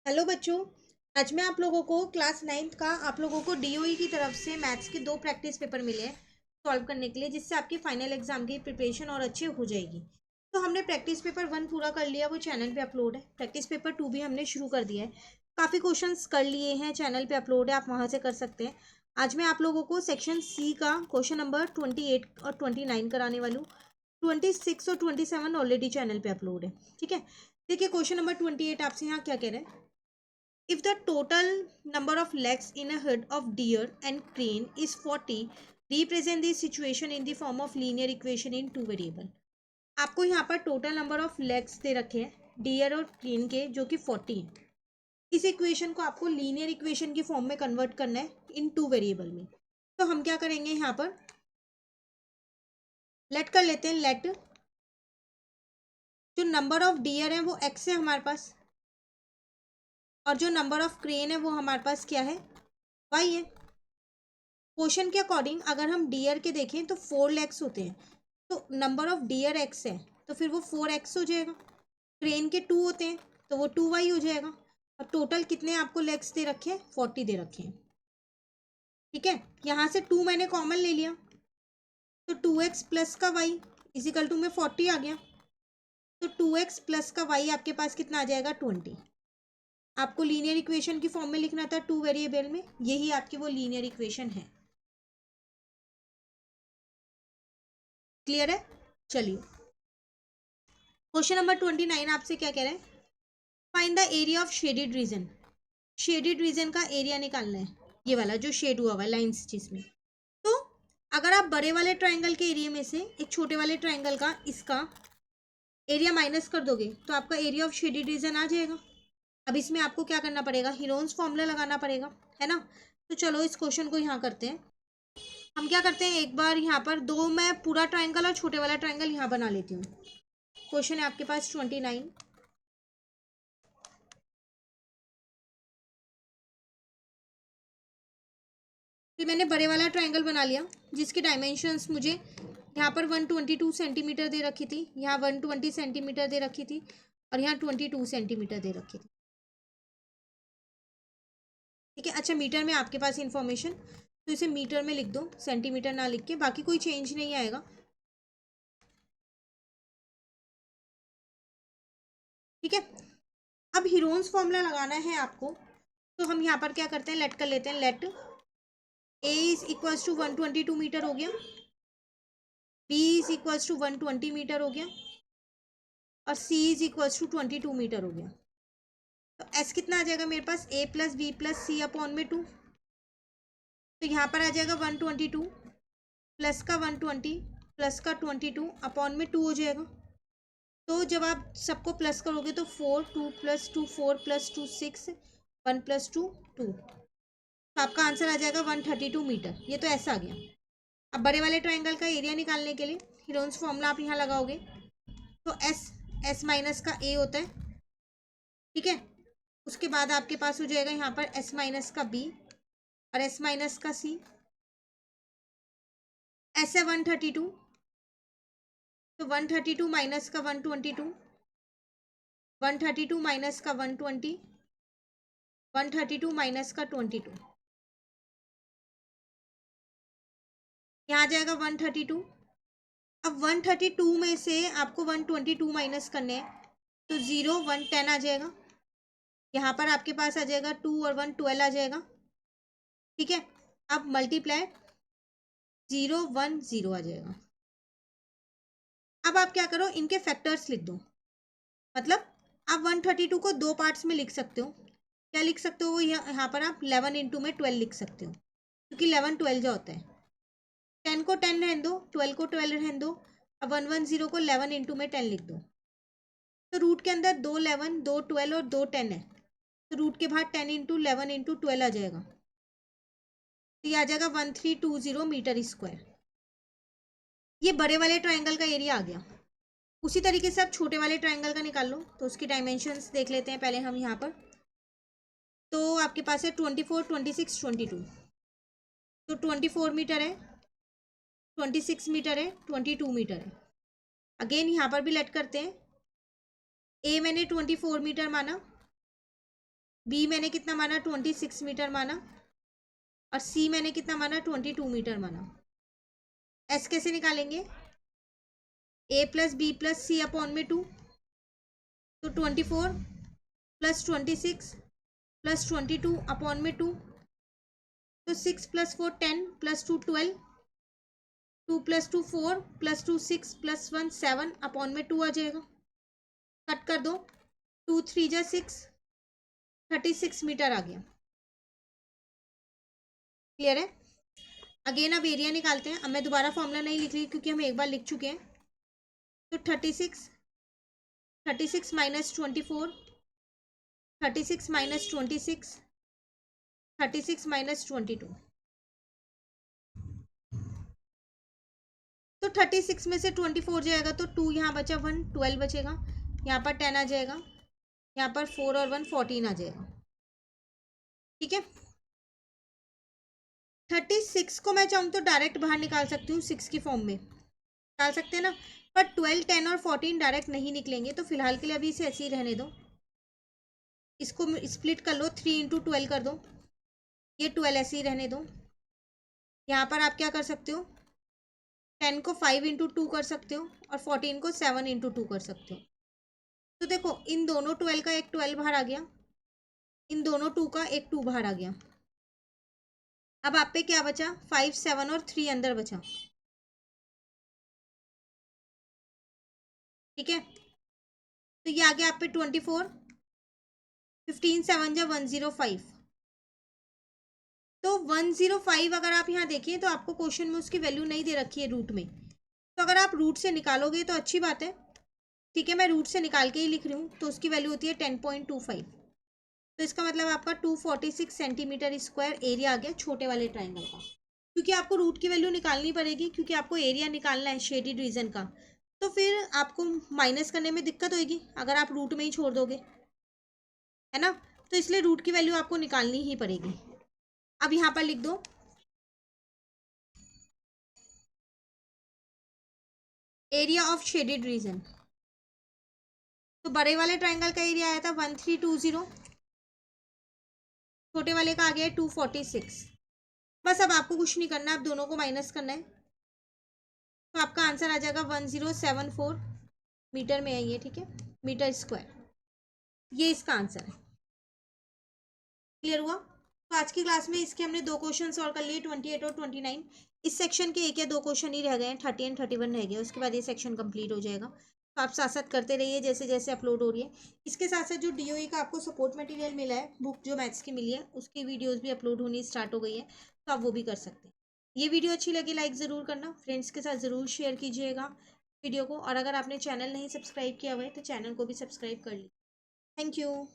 Hello बच्चों। आज मैं आप लोगों को क्लास 9th का आप लोगों को डीओई की तरफ से मैथ्स के 2 प्रैक्टिस पेपर मिले हैं सॉल्व करने के लिए, जिससे आपकी फाइनल एग्जाम की प्रिपरेशन और अच्छे हो जाएगी। तो हमने प्रैक्टिस पेपर 1 पूरा कर लिया, वो चैनल पे अपलोड है। प्रैक्टिस पेपर 2 भी हमने शुरू कर दिया है। काफ़ी क्वेश्चंस कर लिए हैं, चैनल पे अपलोड है, आप वहाँ से कर सकते हैं। आज मैं आप लोगों को सेक्शन सी का क्वेश्चन नंबर 28 और 29 कराने वाली हूँ। 26 और 27 ऑलरेडी चैनल पे अपलोड है। ठीक है, देखिए क्वेश्चन नंबर 28 आपसे यहाँ क्या कह रहे हैं। If the total number of legs in a herd of deer and crane is 40, represent this situation in the form of linear equation in two variable. आपको यहाँ पर total number of legs they रखे हैं dear और crane के, जो कि 40 है। इस इक्वेशन को आपको लीनियर इक्वेशन की फॉर्म में कन्वर्ट करना है इन टू वेरिएबल में। तो हम क्या करेंगे, यहाँ पर लेट कर लेते हैं। लेट जो नंबर ऑफ डियर है वो एक्स है हमारे पास, और जो नंबर ऑफ क्रेन है वो हमारे पास क्या है, वाई है। क्वेश्चन के अकॉर्डिंग अगर हम डियर के देखें तो 4 लेग्स होते हैं, तो नंबर ऑफ डियर एक्स है तो फिर वो 4x हो जाएगा। क्रेन के 2 होते हैं तो वो 2y हो जाएगा। और टोटल कितने आपको लेग्स दे रखे हैं, 40 दे रखे हैं। ठीक है, यहाँ से 2 मैंने कॉमन ले लिया, तो 2x प्लस का y इजिकल टू में 40 आ गया। तो 2x प्लस का y आपके पास कितना आ जाएगा, 20। आपको लीनियर इक्वेशन की फॉर्म में लिखना था टू वेरिएबल में, यही आपकी वो लीनियर इक्वेशन है। क्लियर है। चलिए क्वेश्चन नंबर 29 आपसे क्या कह रहे हैं, find the area of shaded region. Shaded region का एरिया निकालना है, ये वाला जो शेड हुआ हुआ लाइंस जिसमें। तो अगर आप बड़े वाले ट्रायंगल के एरिया में से एक छोटे वाले ट्रायंगल का इसका एरिया माइनस कर दोगे तो आपका एरिया ऑफ शेडेड रीजन आ जाएगा। अब इसमें आपको क्या करना पड़ेगा, हीरोन्स फॉर्मूला लगाना पड़ेगा, है ना। तो चलो इस क्वेश्चन को यहाँ करते हैं। हम क्या करते हैं, एक बार यहाँ पर दो मैं पूरा ट्रायंगल और छोटे वाला ट्रायंगल यहाँ बना लेती हूँ। क्वेश्चन है आपके पास 29। फिर मैंने बड़े वाला ट्रायंगल बना लिया, जिसकी डायमेंशंस मुझे यहाँ पर 122 सेंटीमीटर दे रखी थी, यहाँ 120 सेंटीमीटर दे रखी थी, और यहाँ 22 सेंटीमीटर दे रखी थी। ठीक है, अच्छा मीटर में आपके पास इंफॉर्मेशन, तो इसे मीटर में लिख दो, सेंटीमीटर ना लिख के, बाकी कोई चेंज नहीं आएगा। ठीक है, अब हीरोन्स फॉर्मूला लगाना है आपको, तो हम यहाँ पर क्या करते हैं, लेट कर लेते हैं। Let a is equals to 122 metre हो गया, b is equals to 120 metre हो गया, और c is equals to 22 metre हो गया। तो एस कितना आ जाएगा मेरे पास, a plus b plus c upon में 2। तो यहाँ पर आ जाएगा 122 प्लस का 120 प्लस का 22 अपॉन में 2 हो जाएगा। तो जब आप सबको प्लस करोगे तो 4, 2 प्लस 2 4 प्लस 2 6, 1 प्लस 2 2। तो आपका आंसर आ जाएगा 132 मीटर। ये तो ऐसा आ गया। अब बड़े वाले ट्राइंगल का एरिया निकालने के लिए हीरोन्स फॉर्मूला आप यहाँ लगाओगे, तो एस माइनस का ए होता है। ठीक है, उसके बाद आपके पास हो जाएगा यहाँ पर एस माइनस का बी और एस माइनस का सी। एस है 132, तो 132 माइनस का 122, 132 माइनस का 120, 132 माइनस का 22, यहाँ आ जाएगा 132। अब 132 में से आपको 122 माइनस करने हैं, तो 0 1 10 आ जाएगा। यहाँ पर आपके पास आ जाएगा 2 और 1 12 आ जाएगा। ठीक है, अब मल्टीप्लाई 0 1 0 आ जाएगा। अब आप क्या करो, इनके फैक्टर्स लिख दो। मतलब आप 132 को दो पार्ट्स में लिख सकते हो। क्या लिख सकते हो, यहाँ पर आप 11 इंटू में 12 लिख सकते हो, क्योंकि 11 12 जो होता है। 10 को 10 रहने दो, 12 को 12 रहने दो। अब 110 को 11 इंटू में 10 लिख दो। तो रूट के अंदर 2 11 2 12 और 2 10 है, तो रूट के बाहर 10 इंटू 11 इंटू 12 आ जाएगा। तो ये आ जाएगा 1320 मीटर स्क्वायर। ये बड़े वाले ट्राइंगल का एरिया आ गया। उसी तरीके से आप छोटे वाले ट्राइंगल का निकाल लो, तो उसकी डायमेंशंस देख लेते हैं पहले हम यहाँ पर। तो आपके पास है 24 26 22, तो 24 मीटर है, 26 मीटर है, 22 मीटर है। अगेन यहाँ पर भी लेट करते हैं। ए मैंने 24 मीटर माना, बी मैंने कितना माना 26 मीटर माना, और सी मैंने कितना माना 22 मीटर माना। एस कैसे निकालेंगे, ए plus b plus c upon में 2, तो 24 प्लस 26 प्लस 22 अपॉन में 2, तो 6 plus 4 10 plus 2 12, 2 plus 2 4 plus 2 6 plus 1 7 upon में 2 आ जाएगा। कट कर दो, 2 3 जा 6, 36 मीटर आ गया। क्लियर है। अगेन अब एरिया निकालते हैं। अब मैं दोबारा फॉर्मूला नहीं लिख रही क्योंकि हम एक बार लिख चुके हैं। तो 36 माइनस 24, 36 माइनस 26, 36 माइनस 22, तो 36 में से 24 जाएगा तो 2 यहाँ बचा, 1 12 बचेगा, यहाँ पर 10 आ जाएगा, यहाँ पर 4 और 1 14 आ जाएगा। ठीक है। 36 को मैं चाहूँ तो डायरेक्ट बाहर निकाल सकती हूँ, 6 की फॉर्म में निकाल सकते हैं ना, पर 12 10 और 14 डायरेक्ट नहीं निकलेंगे, तो फिलहाल के लिए अभी इसे ऐसे ही रहने दो। इसको स्प्लिट कर लो, 3 इंटू 12 कर दो, ये 12 ऐसे ही रहने दो। यहाँ पर आप क्या कर सकते हो, 10 को 5 इंटू 2 कर सकते हो, और 14 को 7 इंटू 2 कर सकते हो। तो देखो इन दोनों 12 का एक 12 बाहर आ गया, इन दोनों 2 का एक 2 बाहर आ गया। अब आप पे क्या बचा, 5 7 और 3 अंदर बचा। ठीक है, तो ये आ गया आप पे 24, 15 7 जा 105, तो 105 अगर आप यहाँ देखें तो आपको क्वेश्चन में उसकी वैल्यू नहीं दे रखी है रूट में, तो अगर आप रूट से निकालोगे तो अच्छी बात है। ठीक है, मैं रूट से निकाल के ही लिख रही हूँ, तो उसकी वैल्यू होती है 10.25, तो इसका मतलब आपका 246 सेंटीमीटर स्क्वायर एरिया आ गया छोटे वाले ट्राइंगल का। क्योंकि आपको रूट की वैल्यू निकालनी पड़ेगी, क्योंकि आपको एरिया निकालना है शेडेड रीजन का, तो फिर आपको माइनस करने में दिक्कत होगी अगर आप रूट में ही छोड़ दोगे, है ना, तो इसलिए रूट की वैल्यू आपको निकालनी ही पड़ेगी। अब यहाँ पर लिख दो एरिया ऑफ शेडेड रीजन, तो बड़े वाले ट्राइंगल का एरिया आया था 1320, छोटे वाले का आ गया है 246। बस अब आपको कुछ नहीं करना, आप दोनों को माइनस करना है, तो आपका आंसर आ जाएगा 1074 मीटर में है ये। ठीक है, मीटर स्क्वायर, ये इसका आंसर है। क्लियर हुआ। तो आज की क्लास में इसके हमने 2 क्वेश्चन सॉल्व कर लिए, 28 और 29। इस सेक्शन के 1 या 2 क्वेश्चन ही रह गए हैं, 30 एंड 31 रह गए, उसके बाद ये सेक्शन कंप्लीट हो जाएगा। तो आप साथ साथ करते रहिए जैसे जैसे अपलोड हो रही है। इसके साथ साथ जो DOE का आपको सपोर्ट मटेरियल मिला है, बुक जो मैथ्स की मिली है, उसकी वीडियोज़ भी अपलोड होनी स्टार्ट हो गई है, तो आप वो भी कर सकते हैं। ये वीडियो अच्छी लगी लाइक ज़रूर करना, फ्रेंड्स के साथ ज़रूर शेयर कीजिएगा वीडियो को, और अगर आपने चैनल नहीं सब्सक्राइब किया हुआ है तो चैनल को भी सब्सक्राइब कर लीजिए। Thank you.